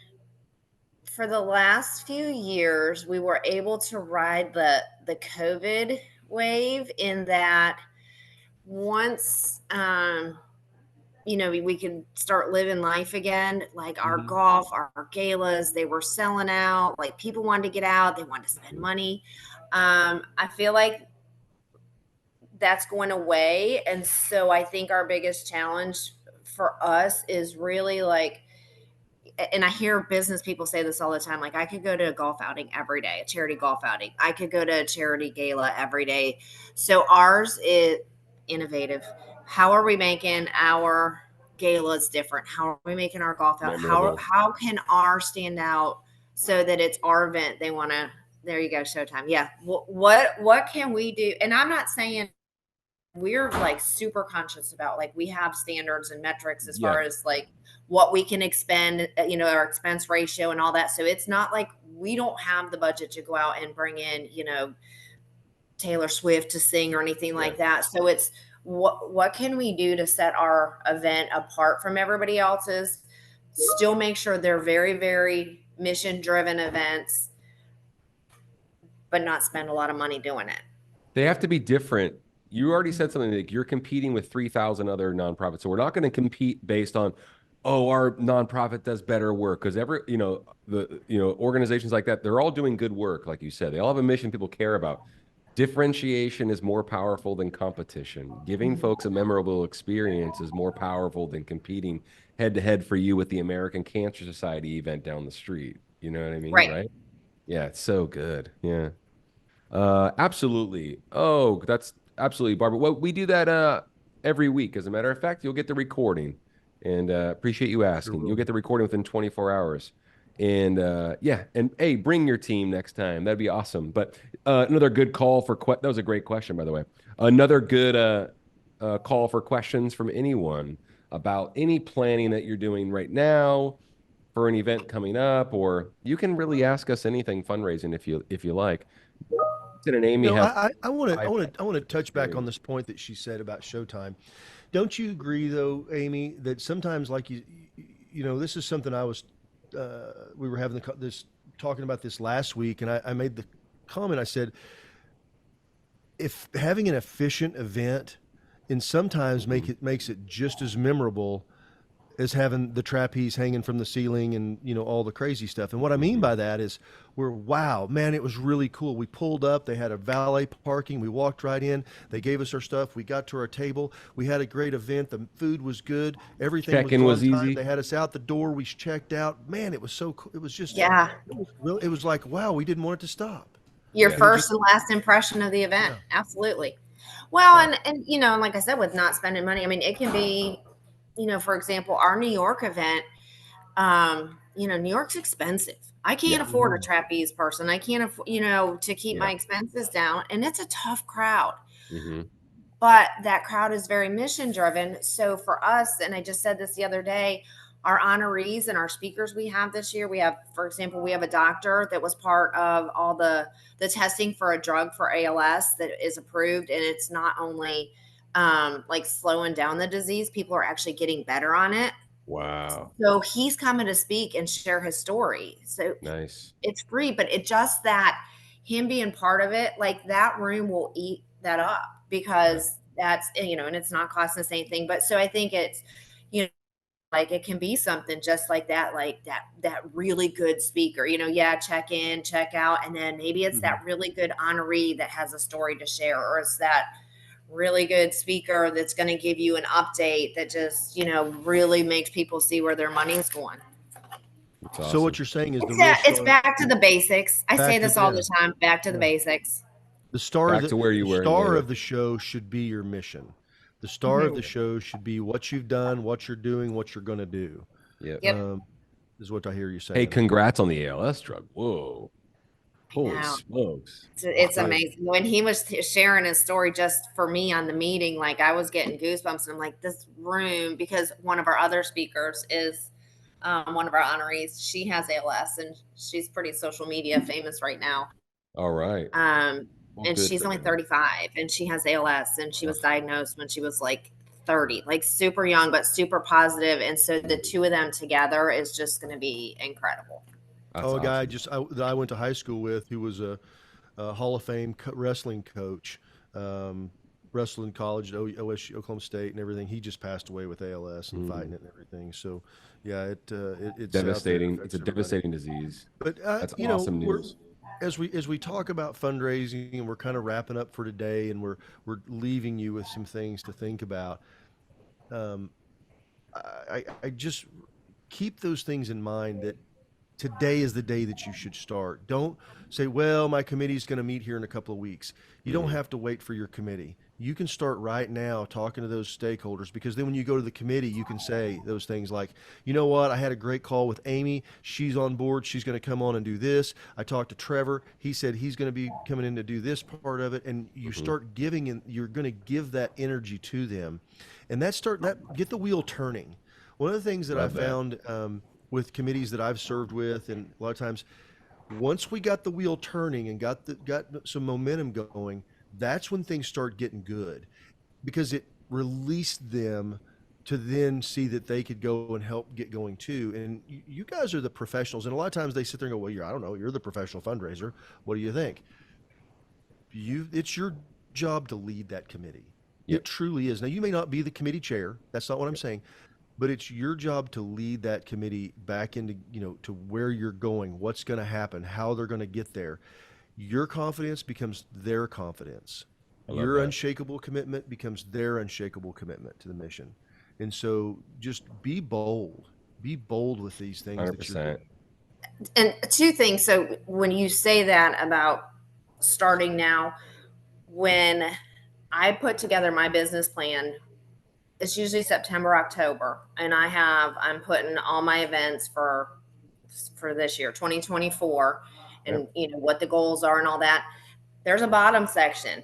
for the last few years, we were able to ride the COVID wave in that once, you know, we could start living life again, like our golf, our galas, they were selling out, like people wanted to get out, they wanted to spend money. I feel like that's going away. And so I think our biggest challenge for us is really like, and I hear business people say this all the time, like I could go to a golf outing every day, a charity golf outing. I could go to a charity gala every day. So ours is innovative. How are we making our galas different? How are we making our golf out? How can ours stand out so that it's our event? They want to, there you go, showtime. Yeah. What can we do? And I'm not saying we're like super conscious about, like, we have standards and metrics as Yeah. far as like what we can expend, our expense ratio and all that. So it's not like we don't have the budget to go out and bring in, Taylor Swift to sing or anything like that. So it's what can we do to set our event apart from everybody else's, still make sure they're very, very mission driven events, but not spend a lot of money doing it. They have to be different. You already said something like you're competing with 3,000 other nonprofits. So we're not going to compete based on, oh, our nonprofit does better work. Because organizations like that, they're all doing good work, like you said. They all have a mission people care about. Differentiation is more powerful than competition. Giving folks a memorable experience is more powerful than competing head to head for you with the American Cancer Society event down the street. You know what I mean? Right? Yeah, it's so good. Yeah. Absolutely. Oh, that's absolutely, Barbara. Well, we do that every week. As a matter of fact, you'll get the recording, and appreciate you asking. You'll get the recording within 24 hours. And yeah, and hey, bring your team next time. That'd be awesome. But another good call for that was a great question, by the way. Another good call for questions from anyone about any planning that you're doing right now for an event coming up, or you can really ask us anything fundraising if you like. And Amy I want to touch back on this point that she said about showtime. Don't you agree, though, Amy, that sometimes, like this is something we were having talking about this last week, and I made the comment. I said, if having an efficient event, and sometimes makes it just as memorable as having the trapeze hanging from the ceiling and all the crazy stuff. And what I mean by that is wow, man, it was really cool. We pulled up, they had a valet parking, we walked right in, they gave us our stuff, we got to our table, we had a great event, the food was good, everything check-in was easy. They had us out the door, we checked out. Man, it was so cool. It was just it was like, wow, we didn't want it to stop. Your first and last impression of the event. Absolutely. Well, and like I said, with not spending money, I mean, it can be, for example, our New York event, New York's expensive. I can't afford a trapeze person. I can't afford, to keep my expenses down. And it's a tough crowd. But that crowd is very mission driven. So for us, and I just said this the other day, our honorees and our speakers we have this year, we have, for example, we have a doctor that was part of all the testing for a drug for ALS that is approved. And it's not only like slowing down the disease, people are actually getting better on it. Wow. So he's coming to speak and share his story. So nice. It's free, but it just that him being part of it, like that room will eat that up because that's, and it's not costing us anything. But so I think it's, like it can be something just like that really good speaker, check in, check out. And then maybe it's that really good honoree that has a story to share, or it's that really good speaker that's going to give you an update that just, really makes people see where their money's going. Awesome. So what you're saying is it's back to the basics. I say this all the time, back to the basics. The star back to where you were. Star of the show should be your mission. The star of the show should be what you've done, what you're doing, what you're going to do. Yep. Is what I hear you saying. Hey, congrats on the ALS drug. Whoa. Holy smokes. It's amazing. When he was sharing his story just for me on the meeting, like I was getting goosebumps, and I'm like, this room, because one of our other speakers is one of our honorees. She has ALS and she's pretty social media famous right now. All right. And she's only 35 and she has ALS, and she was diagnosed when she was like 30, like super young, but super positive. And so the two of them together is just going to be incredible. That's a guy that I went to high school with, who was a Hall of Fame wrestling coach, wrestling college at OSU, Oklahoma State, and everything. He just passed away with ALS and fighting it and everything. So, yeah, it's devastating. It's a devastating disease. But that's awesome news. As we talk about fundraising, and we're kind of wrapping up for today, and we're leaving you with some things to think about. I just keep those things in mind, that today is the day that you should start. Don't say, well, my committee's going to meet here in a couple of weeks. You don't have to wait for your committee. you can start right now talking to those stakeholders, because then when you go to the committee, you can say those things like, you know what, I had a great call with Amy. She's on board. She's going to come on and do this. I talked to Trevor. He said he's going to be coming in to do this part of it. And you start giving, and you're going to give that energy to them, and get the wheel turning. One of the things that I found with committees that I've served with, and a lot of times, once we got the wheel turning and got some momentum going, that's when things start getting good, because it released them to then see that they could go and help get going too. And you guys are the professionals. And a lot of times they sit there and go, well, I don't know, you're the professional fundraiser. What do you think? It's your job to lead that committee. Yep. It truly is. Now, you may not be the committee chair. That's not what I'm saying. But it's your job to lead that committee back into, to where you're going, what's going to happen, how they're going to get there. Your confidence becomes their confidence. Your unshakable commitment becomes their unshakable commitment to the mission. And so just be bold. Be bold with these things. 100%. That you're doing. And two things. So when you say that about starting now, when I put together my business plan, it's usually September, October, and I'm putting all my events for this year, 2024, and what the goals are and all that. There's a bottom section,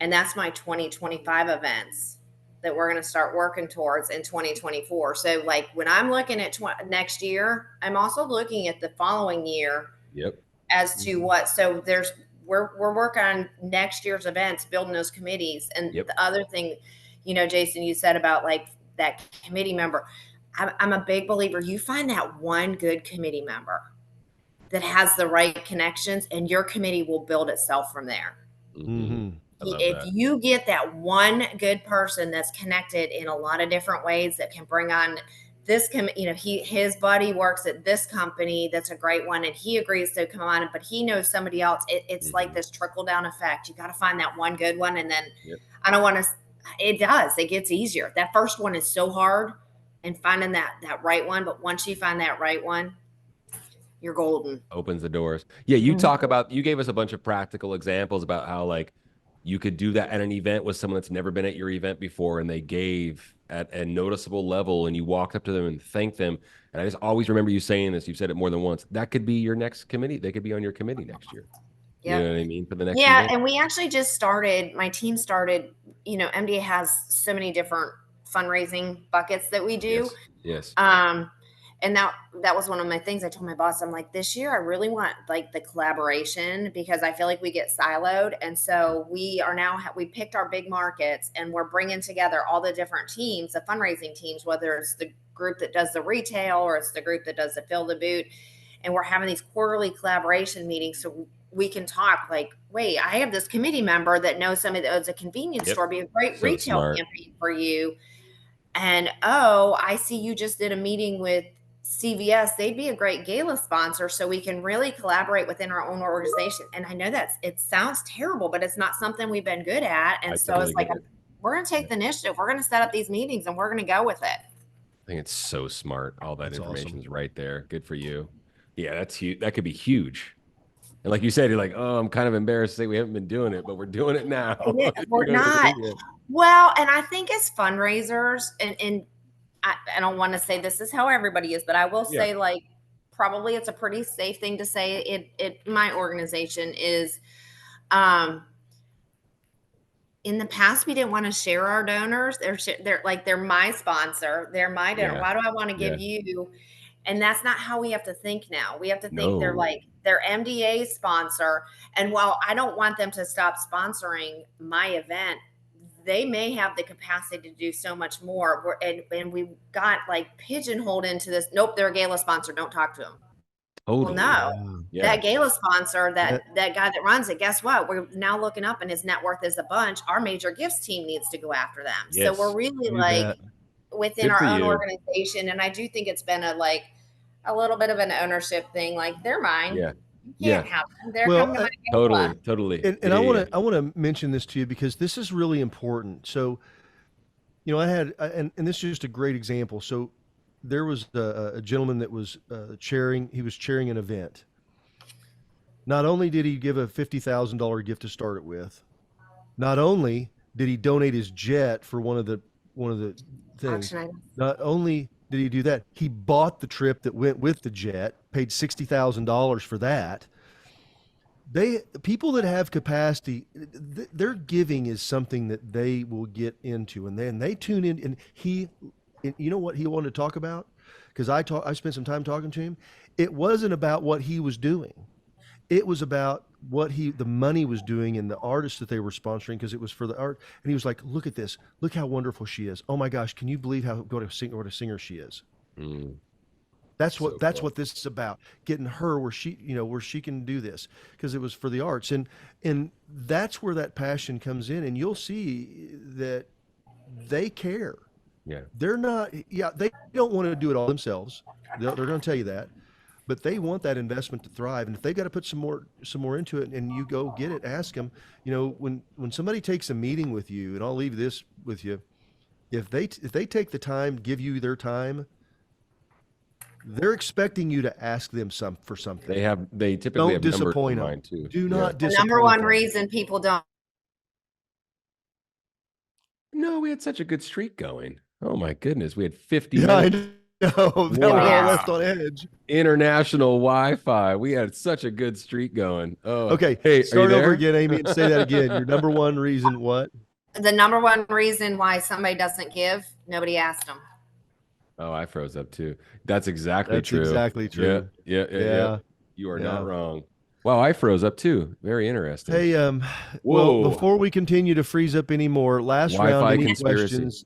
and that's my 2025 events that we're going to start working towards in 2024. So like when I'm looking at next year, I'm also looking at the following year. Yep. As to what, so we're working on next year's events, building those committees. And the other thing, Jason, you said about like that committee member. I'm a big believer. You find that one good committee member that has the right connections, and your committee will build itself from there. Mm-hmm. If you get that one good person that's connected in a lot of different ways that can bring on this, his buddy works at this company that's a great one, and he agrees to come on, but he knows somebody else. It's like this trickle down effect. You got to find that one good one, and then I don't want to. It gets easier. That first one is so hard, and finding that right one. But once you find that right one, you're golden. Opens the doors. Yeah, you you gave us a bunch of practical examples about how like you could do that at an event with someone that's never been at your event before, and they gave at a noticeable level, and you walked up to them and thanked them. And I just always remember you saying this. You've said it more than once. That could be your next committee. They could be on your committee next year. Yep. You know what I mean? For the next event. And we actually just started, my team started, MDA has so many different fundraising buckets that we do. Yes. And that was one of my things. I told my boss, I'm like, this year I really want like the collaboration, because I feel like we get siloed. And so we picked our big markets, and we're bringing together all the different teams, the fundraising teams, whether it's the group that does the retail or it's the group that does the fill the boot. And we're having these quarterly collaboration meetings so we can talk like, wait, I have this committee member that knows somebody that owns a convenience store, be a great retail campaign for you. And, I see you just did a meeting with CVS. They'd be a great gala sponsor, so we can really collaborate within our own organization. And I know it sounds terrible, but it's not something we've been good at. And so it's like, we're going to take the initiative. We're going to set up these meetings, and we're going to go with it. I think it's so smart. All that information is right there. Good for you. Yeah, that's huge. That could be huge. And like you said, you're like, oh, I'm kind of embarrassed to say we haven't been doing it, but we're doing it now. We're not. Well, and I think as fundraisers, and I don't want to say this is how everybody is, but I will say like probably it's a pretty safe thing to say my organization is in the past, we didn't want to share our donors. They're my sponsor. They're my donor. Why do I want to give you? And that's not how we have to think now. We have to think they're MDA sponsor. And while I don't want them to stop sponsoring my event, they may have the capacity to do so much more. And we got like pigeonholed into this. Nope, they're a gala sponsor. Don't talk to them. Totally. Well, no, that gala sponsor, that guy that runs it, guess what? We're now looking up, and his net worth is a bunch. Our major gifts team needs to go after them. Yes. So we're really within our own organization. And I do think it's been a little bit of an ownership thing. Like, they're mine. Yeah. You can't have them. They're coming to my totally. And I want to mention this to you because this is really important. So, I had, and this is just a great example. So there was a gentleman that was chairing an event. Not only did he give a $50,000 gift to start it with, not only did he donate his jet for one of the things. Auction item. Not only did he do that, he bought the trip that went with the jet, paid $60,000 for that. People that have capacity, their giving is something that they will get into, and then they tune in. And you know what he wanted to talk about? Because I spent some time talking to him. It wasn't about what he was doing. It was about what the money was doing and the artists that they were sponsoring, because it was for the art. And he was like, "Look at this! Look how wonderful she is! Oh my gosh! Can you believe what a singer she is?" Mm. That's what this is about, getting her where she can do this, because it was for the arts. And that's where that passion comes in, and you'll see that they care. Yeah. They don't want to do it all themselves. They're going to tell you that, but they want that investment to thrive. And if they've got to put some more into it, and you go get it, ask them, when somebody takes a meeting with you, and I'll leave this with you, if they take the time, give you their time, they're expecting you to ask them for something. They typically don't have disappoint numbers in them. mind too. Do not The disappoint number one them. reason people don't. No, we had such a good streak going. Oh my goodness, we had 50 Yeah, I minutes. know. That was all Wow. left on edge. International Wi-Fi. We had such a good streak going. Oh, Okay, hey, start are you over there? again, Amy, and say that again. Your number one reason what? The number one reason why somebody doesn't give, nobody asked them. Oh, I froze up too. That's exactly true. Exactly true. Yeah. You are not wrong. Wow, I froze up too. Very interesting. Hey, well, before we continue to freeze up anymore, last Wi-Fi round, any conspiracy. questions?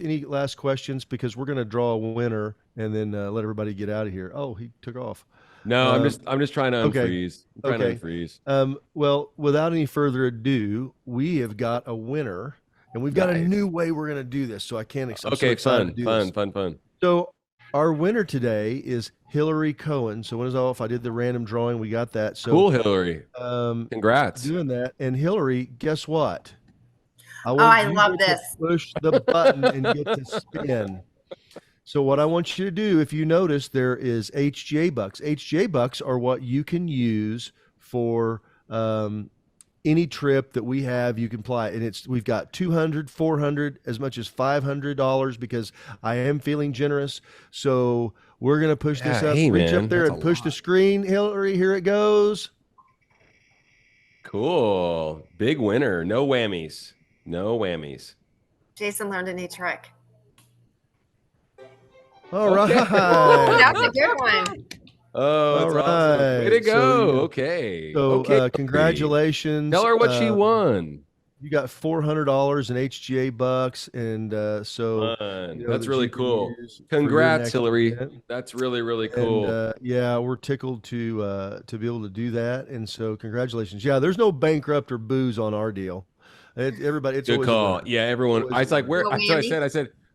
Any last questions? Because we're going to draw a winner and then let everybody get out of here. Oh, he took off. No, I'm just trying to okay. unfreeze. I'm trying to unfreeze. Well, without any further ado, we have got a winner, and we've got a new way we're going to do this. So I can't. I'm so excited to do this. Fun. So our winner today is Hillary Cohen. So when is off? I did the random drawing. We got that. So cool, Hillary. Congrats. Doing that. And Hillary, guess what? I love this. Push the button and get to spin. So what I want you to do, if you notice, there is HJ bucks. HJ bucks are what you can use for any trip that we have. You can apply, and we've got $200, $400, as much as $500, because I am feeling generous. So we're gonna push this up. Reach up there and push the screen, Hillary. Here it goes. Cool, big winner. No whammies. No whammies. Jason learned a new trick. All right. Ooh, that's a good one. Oh, all right. Awesome. Way to go. Okay. So congratulations. Tell her what she won. You got $400 in HGA bucks, and that's really cool. Congrats, Hillary. Event. That's really, really cool. And, we're tickled to be able to do that, and so congratulations. Yeah, there's no bankrupt or booze on our deal. Everybody, it's good call. Yeah, everyone. I was like, where?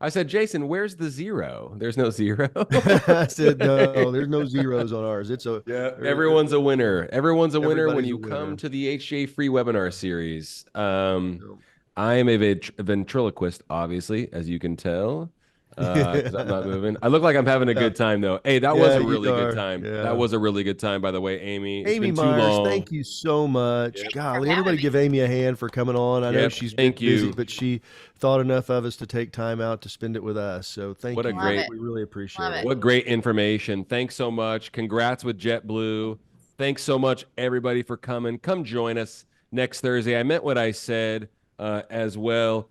I said, Jason, where's the zero? There's no zero. I said, no, there's no zeros on ours. Everyone's a winner. Everyone's a winner when you come to the HJ free webinar series. I am a ventriloquist, obviously, as you can tell. 'Cause I'm not moving. I look like I'm having a good time, though. Hey, that was a really good time. Yeah. That was a really good time, by the way, Amy. Amy Meyers, thank you so much. Yep. Golly, everybody give Amy a hand for coming on. I know she's busy, but she thought enough of us to take time out to spend it with us. So thank you. We really appreciate it. What great information. Thanks so much. Congrats with JetBlue. Thanks so much, everybody, for coming. Come join us next Thursday. I meant what I said as well.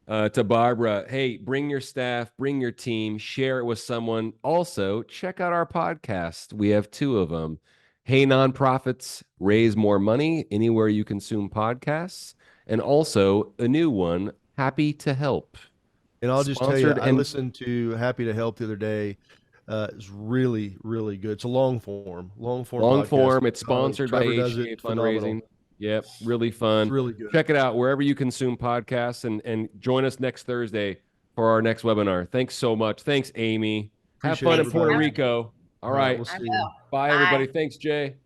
To Barbara, hey, bring your staff, bring your team, share it with someone. Also, check out our podcast. We have 2 of them. Hey, Nonprofits, Raise More Money, anywhere you consume podcasts. And also a new one, Happy to Help. And I'll just tell you, I listened to Happy to Help the other day. It's really, really good. It's a long form podcast. It's sponsored by HGA Fundraising. Yep, really fun. It's really good. Check it out wherever you consume podcasts, and join us next Thursday for our next webinar. Thanks so much. Thanks, Amy. Have fun in Puerto Rico. All right. We'll see you. Bye, everybody. Thanks, Jay.